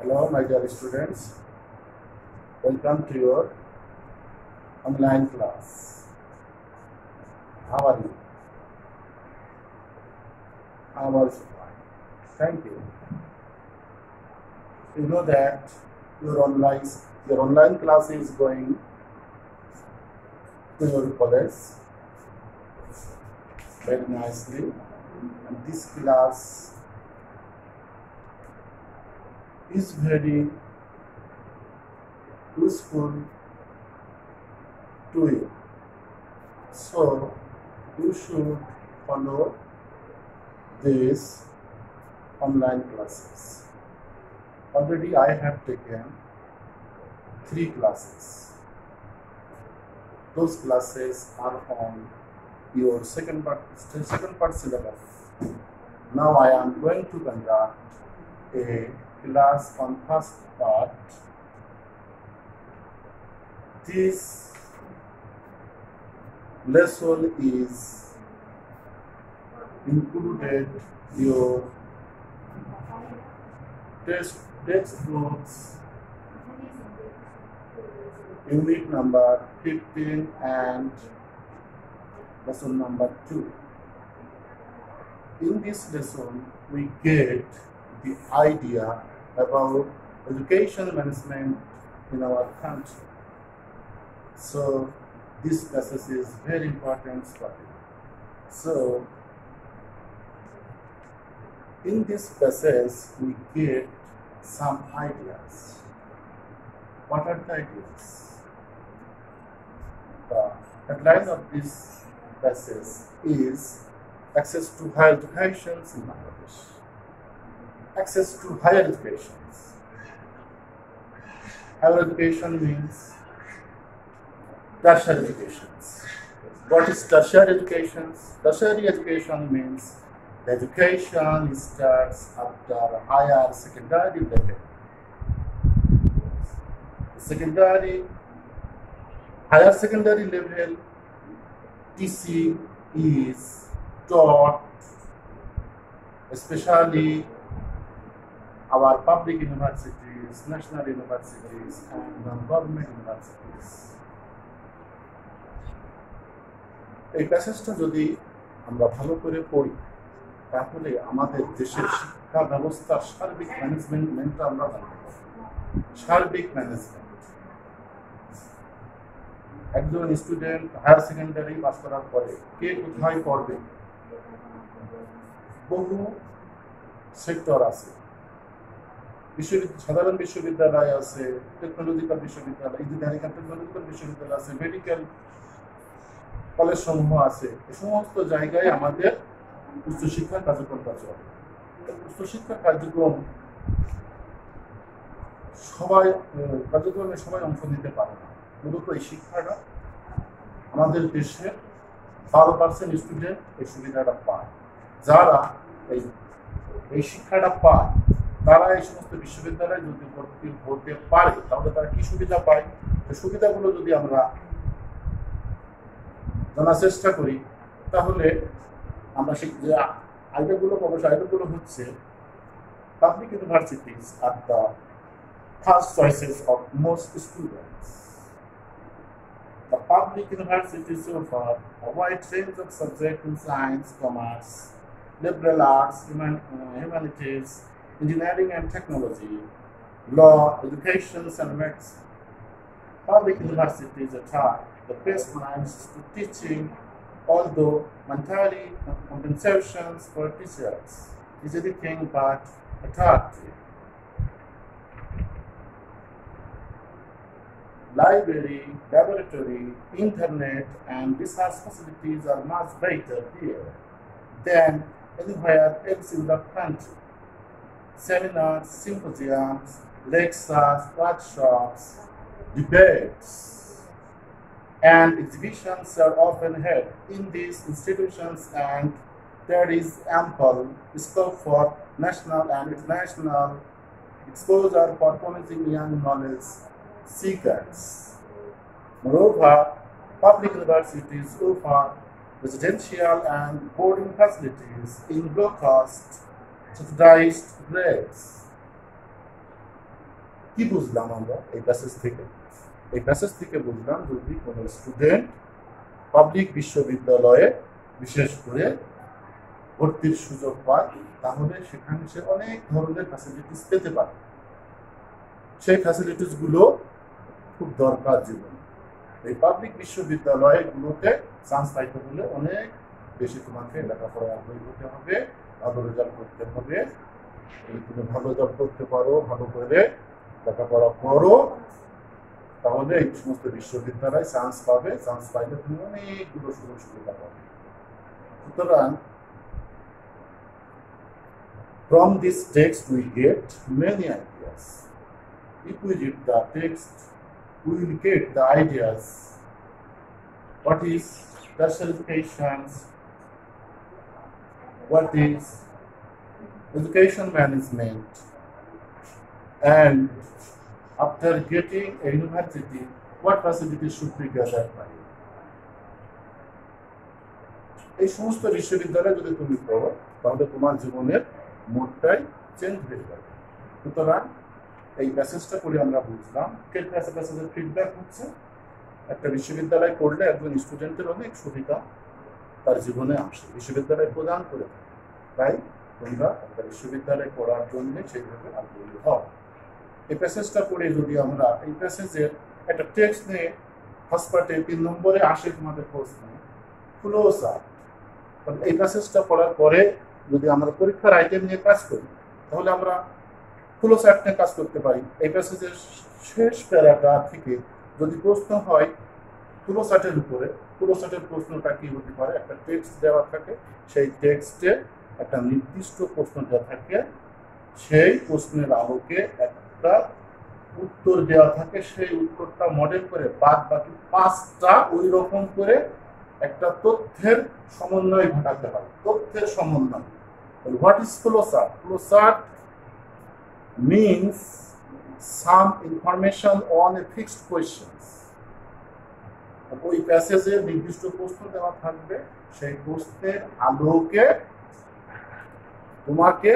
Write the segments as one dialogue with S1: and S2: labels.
S1: Hello, my dear students. Welcome to your online class. How are you? I'm also fine. Thank you. You know that your online class is going to your college very nicely, and this class is very useful to you. So you should follow these online classes. Already I have taken 3 classes. Those classes are on your second part syllabus. Now I am going to conduct a class on first part. This lesson is included your textbooks, unit number 15 and lesson number 2. In this lesson, we get the idea about education management in our country. So this process is very important for you. So in this process, we get some ideas. What are the ideas? The headline of this process is access to higher education in Bangladesh. Access to higher education. Higher education means tertiary education. What is tertiary education? Tertiary education means the education starts after higher secondary level. Higher secondary level TC is taught, especially our public universities, national universities, and non-government universities. এই প্যাসেজটা যদি আমরা ভালো করে পড়ি তাহলে আমাদের দেশের শিক্ষা ব্যবস্থার সার্বিক ম্যানেজমেন্টটা আমরা জানতে পারব। সার্বিক ম্যানেজমেন্ট, একজন স্টুডেন্ট হায়ার সেকেন্ডারি পাস করার পরে কে কোথায় পড়বে, বহু সেক্টর আছে। সাধারণ বিশ্ববিদ্যালয় আছে, টেকনোলজিক্যাল বিশ্ববিদ্যালয়, ইঞ্জিনিয়ারিং অ্যান্ড টেকনোলজিক্যাল বিশ্ববিদ্যালয় আছে, মেডিকেল কলেজ সমূহ আছে। এই সমস্ত জায়গায় আমাদের উচ্চশিক্ষার কার্যক্রমটা চলে। উচ্চশিক্ষার কার্যক্রমে সবাই অংশ নিতে পারে না। মূলত এই শিক্ষাটা আমাদের দেশের 12% স্টুডেন্ট এই সুবিধাটা পায়। যারা এই শিক্ষাটা পায় তারা এই সমস্ত বিশ্ববিদ্যালয়ে যদি ভর্তি হতে পারে তাহলে তারা কি সুবিধা পায়, এই সুবিধাগুলো যদি আমরা জানার চেষ্টা করি তাহলে আমরা যে আইডিয়াগুলো পাবো, আইডিয়াগুলো হচ্ছে public universities are the first choices of most students. The public universities offer a wide range of subjects in science, commerce, liberal arts, humanities, engineering and technology, law, education and medicine. Public universities attract the best minds to teaching, although monetary compensations for teachers is anything but attractive. Library, laboratory, internet, and research facilities are much better here than anywhere else in the country. Seminars, symposiums, lectures, workshops, debates, and exhibitions are often held in these institutions, and there is ample scope for national and international exposure for promising young knowledge seekers. Moreover, public universities offer residential and boarding facilities in low-cost, subsidized rates. কি বুঝলাম আমরা এই passage থেকে? এই passage থেকে বুঝলাম যদি কোনো স্টুডেন্ট পাবলিক বিশ্ববিদ্যালয়ে বিশেষ করে ভর্তির সুযোগ পায় তাহলে সেখানে সে অনেক ধরনের ফ্যাসিলিটিস পেতে পারে। সেই ফ্যাসিলিটিসগুলো খুব দরকার জীবনে। এই পাবলিক বিশ্ববিদ্যালয়গুলোতে চান্স পাইতে হলে অনেক বেশি তোমাকে লেখাপড়ায় আগ্রহী হতে হবে, ভালো রেজাল্ট করতে হবে। যদি তুমি ভালো রেজাল্ট করতে পারো, ভালো করে লেখাপড়া করো, তাহলে এই সমস্ত বিশ্ববিদ্যালয়ে চান্স পাবে। চান্স পাইলে তুমি অনেকগুলো সুযোগ সুবিধা পাবে। সুতরাং from this text we get many ideas. If we read the text, we will get the ideas. What is special education? What is education management? And after getting a university, what facilities should be gathered by you? এই সমস্ত বিশ্ববিদ্যালয়ে যদি তুমি পড়ো তাহলে তোমার জীবনের মোডটাই change হয়ে যাবে। সুতরাং এই প্যাসেজটা করে আমরা বুঝলাম প্যাসেজের ফিডব্যাক হচ্ছে একটা বিশ্ববিদ্যালয় পড়লে একজন স্টুডেন্টের অনেক সুবিধা তার জীবনে আসে, বিশ্ববিদ্যালয় প্রদান করে থাকে। তাই তোমরা একটা বিশ্ববিদ্যালয়ে পড়ার জন্য সেইভাবে আগ্রহী হও। এই প্যাসেজটা পড়ে যদি আমরা এই প্যাসেজের একটা টেক্সট নিয়ে ফার্স্ট পার্টে 3 নম্বরে আসে তোমাদের প্রশ্ন ফ্লো চার্ট। এই প্যাসেজটা পড়ার পরে যদি আমরা পরীক্ষার আইটেম নিয়ে কাজ করি তাহলে আমরা ফ্লো চার্ট নিয়ে কাজ করতে পারি। এই প্যাসেজের শেষ প্যারাটা থেকে যদি প্রশ্ন হয় ফ্লো চার্টের উপরে, ফ্লো চার্টের প্রশ্নটা কি হতে পারে? একটা টেক্সট দেওয়া থাকে, সেই টেক্সটে একটা নির্দিষ্ট প্রশ্ন দেওয়া থাকে, সেই প্রশ্নের আলোকে একটা উত্তর দেওয়া থাকে, সেই উত্তরটা মডেল করে বাদ বাকি 5টা ওই রকম করে একটা তথ্যের সমন্বয় ঘটাতে হয়। তথ্যের সমন্বয়। What is flow chart? Flow chart means some information on a fixed questions. ওই প্যাসেজে নির্দিষ্ট প্রশ্ন দেওয়া থাকবে, সেই প্রশ্নের আলোকে তোমাকে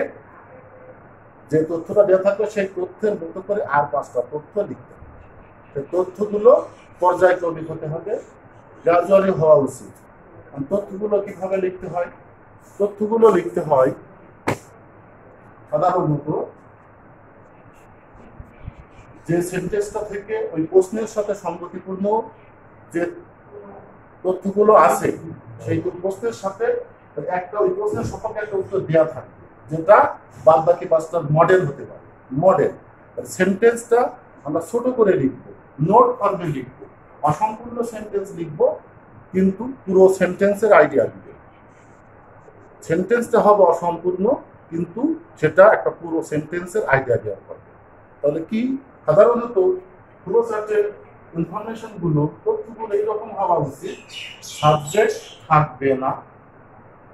S1: যে তথ্যটা দেওয়া থাকবে সেই তথ্যের মতো করে আর 5টা তথ্য লিখতে হবে। সেই তথ্যগুলো পর্যায়ক্রমিক হতে হবে, গ্রাজুয়ালি হওয়া উচিত। তথ্যগুলো কিভাবে লিখতে হয়? তথ্যগুলো লিখতে হয় সাধারণত যে সেন্টেন্সটা থেকে ওই প্রশ্নের সাথে সঙ্গতিপূর্ণ যে তথ্যগুলো আছে সেই প্রশ্নের সাথে একটা ওই প্রশ্নের সম্পর্কে একটা উত্তর দেওয়া থাকে, যেটা বাদ বাকি 5টার মডেল হতে পারে। মডেল সেন্টেন্সটা আমরা ছোট করে লিখবো, নোট ফর্মে লিখবো, অসম্পূর্ণ সেন্টেন্স লিখবো, কিন্তু পুরো সেন্টেন্সের আইডিয়া দিবে। সেন্টেন্সটা হবে অসম্পূর্ণ কিন্তু সেটা একটা পুরো সেন্টেন্সের আইডিয়া দেওয়া হবে। তাহলে কি সাধারণত ফ্লো চার্টের ইনফরমেশনগুলো তথ্যগুলো এইরকম হওয়া উচিত, সাবজেক্ট থাকবে না,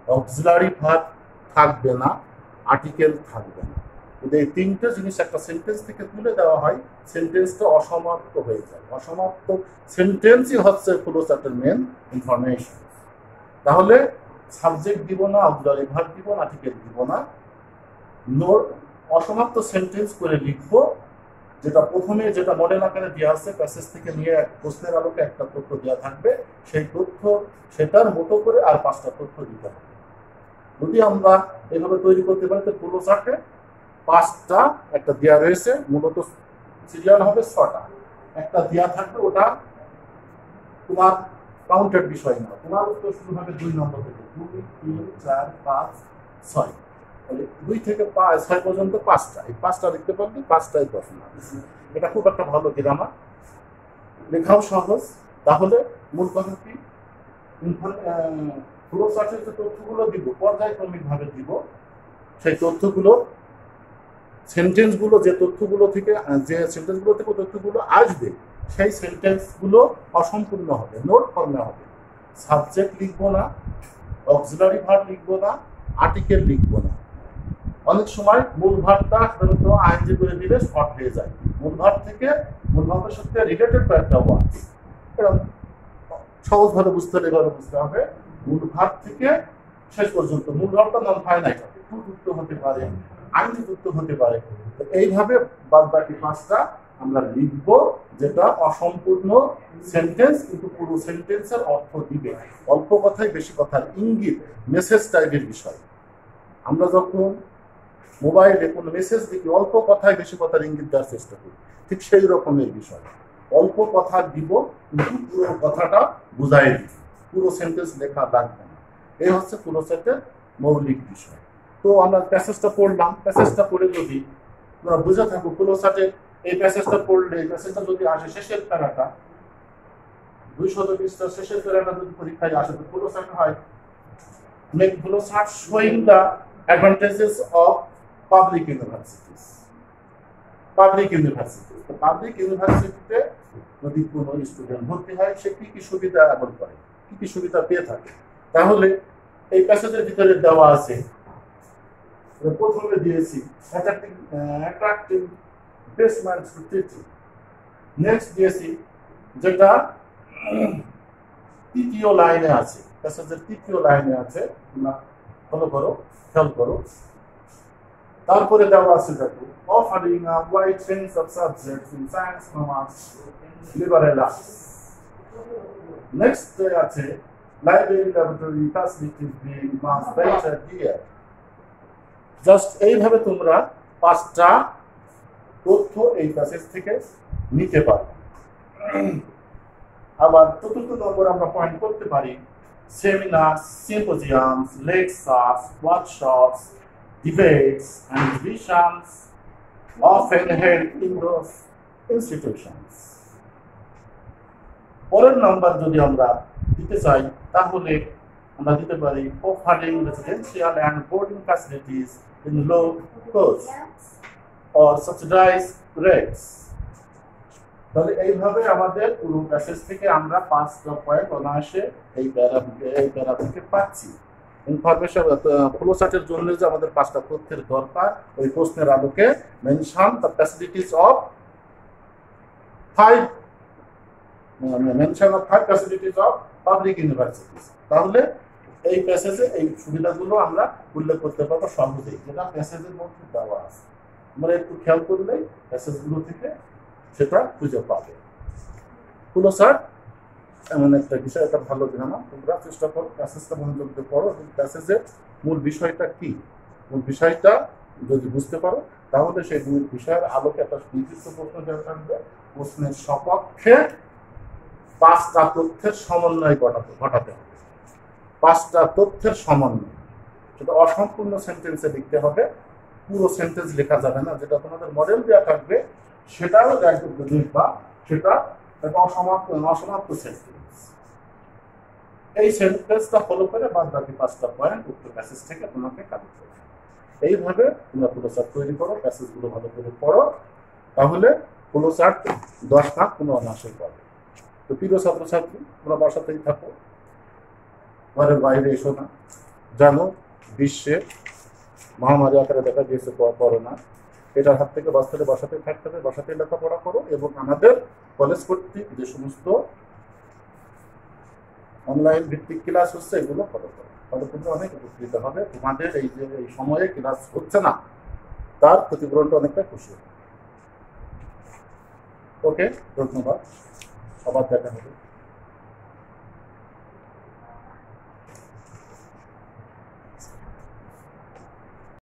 S1: অক্সিলারি ভার্ব থাকবে না, আর্টিকেল থাকবে না। যদি এই 3টে জিনিস একটা সেন্টেন্স থেকে তুলে দেওয়া হয় সেন্টেন্সটা অসমাপ্ত হয়ে যায়। অসমাপ্ত সেন্টেন্সই হচ্ছে ফ্লো চার্টের মেন ইনফরমেশন। তাহলে সাবজেক্ট দিব না, অক্সিলারি ভার্ব দিব না, আর্টিকেল দিব না, অসমাপ্ত সেন্টেন্স করে লিখবো, যেটা প্রথমে যেটা মডেল আকারে দেওয়া আছে প্যাসেজ থেকে নিয়ে প্রশ্নের আলোকে একটা তথ্য দেওয়া থাকবে, সেই তথ্য সেটার মতো করে আর 5টা তথ্য দিতে হবে। যদি আমরা এইভাবে তৈরি করতে পারি তো ফ্লো চার্টে 5টা একটা দেওয়া রয়েছে, মূলত সিরিয়াল হবে 6টা, একটা দেওয়া থাকবে, ওটা তোমার কাউন্টের বিষয় না, তোমার উত্তর শুরু হবে 2 নম্বর থেকে, 2, 3, 4, 5, 6। তাহলে 2 থেকে 6 পর্যন্ত 5টা, এই 5টা লিখতে পারবে, 5টাই প্রশ্ন। এটা খুব একটা ভালো গ্রামার, লেখাও সহজ। তাহলে মূল কথা কি, ফ্লো চার্টের যে তথ্যগুলো দিব পর্যায়ক্রমিকভাবে দিব, সেই তথ্যগুলো সেন্টেন্সগুলো যে তথ্যগুলো থেকে তথ্যগুলো আসবে সেই সেন্টেন্সগুলো অসম্পূর্ণ হবে, নোট ফর্মে হবে। সাবজেক্ট লিখবো না, অক্সিলারি ভার্ব লিখবো না, আর্টিকেল লিখবো না। অনেক সময় মূল ভার্বটা সাধারণত আইএনজি করে দিলে শর্ট হয়ে যায়। মূল ভার্ব থেকে মূল ভার্বের সাথে রিলেটেড কয়েকটা ওয়ার্ড, এরকম সহজভাবে বুঝতে হলে এভাবে বুঝতে হবে। মূল ভার্ব থেকে শেষ পর্যন্ত, মূল ভার্বটা নন ফাইনাইট হবে, টু যুক্ত হতে পারে, আইনজি যুক্ত হতে পারে। এইভাবে বাদ বাকি 5টা আমরা লিখবো যেটা অসম্পূর্ণ সেন্টেন্স কিন্তু পুরো সেন্টেন্সের অর্থ দিবে। অল্প কথায় বেশি কথার ইঙ্গিত, মেসেজ টাইপের বিষয়। আমরা যখন মোবাইলে কোনো মেসেজ দেখি অল্প কথায় বেশি কথার ইঙ্গিত দেওয়ার চেষ্টা করি, ঠিক সেই রকমের বিষয়। অল্প কথা দিব কিন্তু পুরো কথাটা বুঝাই দিব, পুরো সেন্টেন্স লেখা লাগবে না। এই হচ্ছে পুরো সেটের মৌলিক বিষয়। তো আমরা প্যাসেজটা পড়লাম, প্যাসেজটা পড়ে যদি তোমরা বুঝে থাকো পুরো সেটের এই প্যাসেজটা পড়লে, এই প্যাসেজটা যদি আসে শেষের প্যারাটা 220 শেষের প্যারাটা যদি পরীক্ষায় আসে তো পুরো সেট হয় make Flowchart showing the advantages of public universities. Public ইউনিভার্সিটিতে যদি কোনো স্টুডেন্ট ভর্তি হয় সে কি কি সুবিধা অ্যাভেল করে, কি কি সুবিধা পেয়ে থাকে, তাহলে এই প্যাসেজের ভিতরে দেওয়া আছে। প্রথমে দিয়েছি attractive placement two teaching. Next দিয়েছি যেটা তৃতীয় লাইনে আছে, প্যাসেজের তৃতীয় লাইনে আছে, তোমরা ফলো করো, খেয়াল করো। তারপরে দেওয়া আছে দেখো offering a wide range of subjects in science, commerce, liberal arts. Next আছে library laboratory facilities being much better here. Just এইভাবে তোমরা 5টা তথ্য এই প্যাসেজ থেকে নিতে পারো। আবার চতুর্থ নম্বর আমরা পয়েন্ট করতে পারি seminars, symposiums, lectures, workshops, debates and revisions often held in those institutions. পরের নাম্বার যদি আমরা দিতে চাই তাহলে আমরা দিতে পারি offering residential and boarding facilities in low cost or subsidized rates. তাহলে এইভাবে আমাদের পুরো প্যাসেজ থেকে আমরা 5টা পয়েন্ট অনায়াসে এই প্যারা থেকে পাচ্ছি। ইনফরমেশন ফ্লোচার্টের জন্য যে আমাদের 5টা তথ্যের দরকার, ওই প্রশ্নের আলোকে mention the facilities of 5 facilities of public universities. তাহলে এই প্যাসেজে এই সুবিধাগুলো আমরা উল্লেখ করতে পারবো সহজেই, যেটা প্যাসেজের মধ্যে দেওয়া আছে। আমরা একটু খেয়াল করলে প্যাসেজগুলো থেকে সেটা খুঁজে পাবে। ফ্লোচার্ট এমন একটা বিষয়, একটা ভালো ধারণা। তোমরা চেষ্টা করো প্যাসেজটা মনোযোগ দিয়ে পড়ো, প্যাসেজের মূল বিষয়টা কি, মূল বিষয়টা যদি বুঝতে পারো তাহলে সেই মূল বিষয়ের আলোকে একটা নির্দিষ্ট প্রশ্ন দেওয়া থাকবে, প্রশ্নের সপক্ষে 5টা তথ্যের সমন্বয় ঘটাতে হবে। 5টা তথ্যের সমন্বয়, সেটা অসম্পূর্ণ সেন্টেন্সে লিখতে হবে, পুরো সেন্টেন্স লেখা যাবে না। যেটা তোমাদের মডেল দেওয়া থাকবে সেটাও লিখবা, সেটা একটা অসমাপ্ত সেন্টেন্স। এই সেন্টেন্সটা ফলো করে বাদ বাকি 5টা পয়েন্ট উক্ত প্যাসেজ থেকে তোমাকে কাজে করবে। এইভাবে তোমরা ফ্লোচার্ট তৈরি করো, প্যাসেজগুলো ভালো করে পড়ো, তাহলে ফ্লোচার্ট 10 মার্ক কোনো অনায়াসে পাবে। তো প্রিয় ছাত্রছাত্রী, তোমরা বাসাতেই থাকো, ঘরের বাইরে এসো না। জানো বিশ্বে মহামারী আকারে দেখা গিয়েছে করোনা, এটার হাত থেকে বাঁচতে বাসাতেই থাকতে হবে, বাসাতেই লেখাপড়া করো এবং আমাদের কলেজ কর্তৃক যে সমস্ত অনলাইন ভিত্তিক ক্লাস হচ্ছে এগুলো ফলো করো, তাহলে তোমরা অনেক উপকৃত হবে। তোমাদের এই যে এই সময়ে ক্লাস হচ্ছে না তার ক্ষতিপূরণটা অনেকটা খুশি হবে। ওকে, ধন্যবাদ, আবার দেখা হবে।